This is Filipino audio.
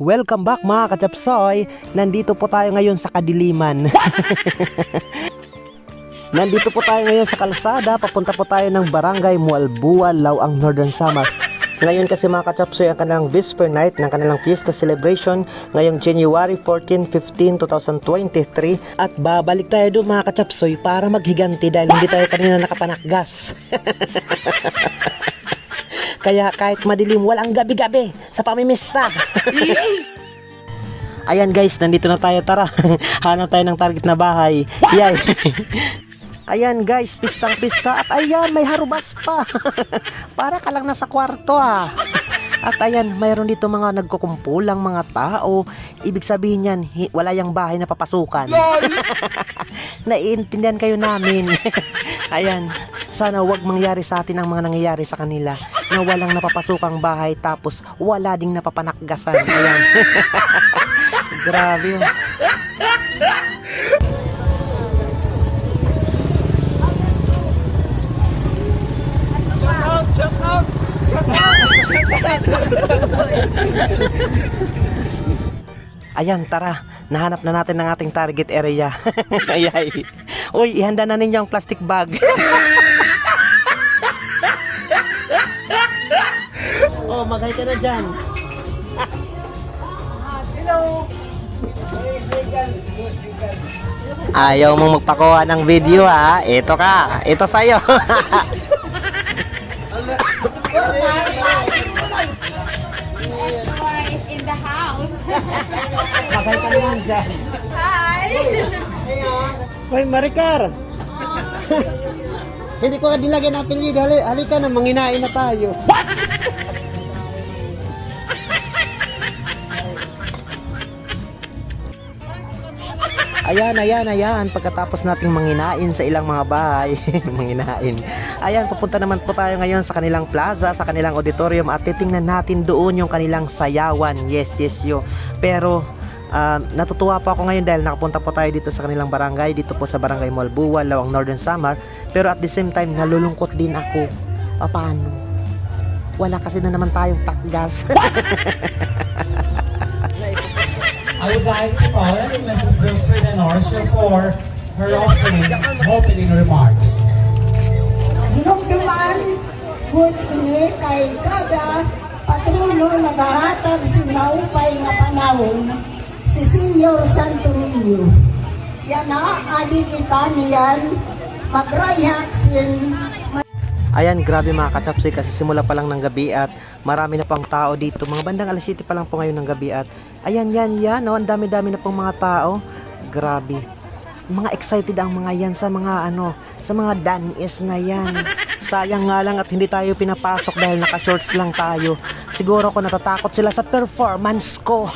Welcome back mga kachapsoy. Nandito po tayo ngayon sa kadiliman. Nandito po tayo ngayon sa kalsada. Papunta po tayo ng Barangay Mualbual, Laoang, Northern Samar. Ngayon kasi mga kachapsoy ang kanilang Vesper Night ng kanilang Fiesta Celebration ngayong January 14, 15, 2023. At babalik tayo doon mga kachapsoy para maghiganti dahil hindi tayo kanina nakapanakgas. Kaya kahit madilim, walang gabi-gabi sa pamimista. Ayan guys, nandito na tayo, tara. Hanap tayo ng target na bahay. Yay. Ayan guys, pistang-pista. At ayan, may harubas pa. Para ka lang nasa kwarto ah. At ayan, mayroon dito mga nagkukumpulang mga tao. Ibig sabihin yan, wala yung bahay na papasukan. Naiintindihan kayo namin. Ayan, sana wag mangyari sa atin ang mga nangyayari sa kanila. Na walang napapasukang bahay tapos wala ding napapanakgasan. Ayan. Grabe yun. Ayan, tara. Nahanap na natin ang ating target area. Ayay. Uy, ihanda na ninyo ang plastic bag. Oh, maghay ka na dyan. Hello. Ayaw mong magpakuha ng video ha. Ito ka. Ito sa'yo. Escora is in the house. Maghay ka na dyan. Hi. Hoy, Maricar. Hindi ko nga dilagyan ng apelyido. Halika na, manginain na tayo. Ayan. Pagkatapos nating manginain sa ilang mga bahay, manginain. Ayan, pupunta naman po tayo ngayon sa kanilang plaza, sa kanilang auditorium at titingnan natin doon yung kanilang sayawan. Yes, yo. Pero, natutuwa po ako ngayon dahil nakapunta po tayo dito sa kanilang barangay, dito po sa Barangay Mualbual, Laoang, Northern Samar. Pero at the same time, nalulungkot din ako. Paano? Wala kasi na naman tayong takgas. I would like to call Mrs. Wilfred Anorcia for her opening remarks. Hinumduman, good ini kay kada patrono nagahatag sinaupay nga panahon, si Senyor Santo Niño. Yan na, adik kita niyan, magrayhak sin. Ayan, grabe mga kachapsoy kasi simula pa lang ng gabi at marami na pang tao dito. Mga bandang alas 7 pa lang po ngayon ng gabi at ayan, no, ang dami-dami na pong mga tao. Grabe. Mga excited ang mga yan sa mga sa mga danis na yan. Sayang nga lang at hindi tayo pinapasok dahil naka-shorts lang tayo. Siguro ko natatakot sila sa performance ko.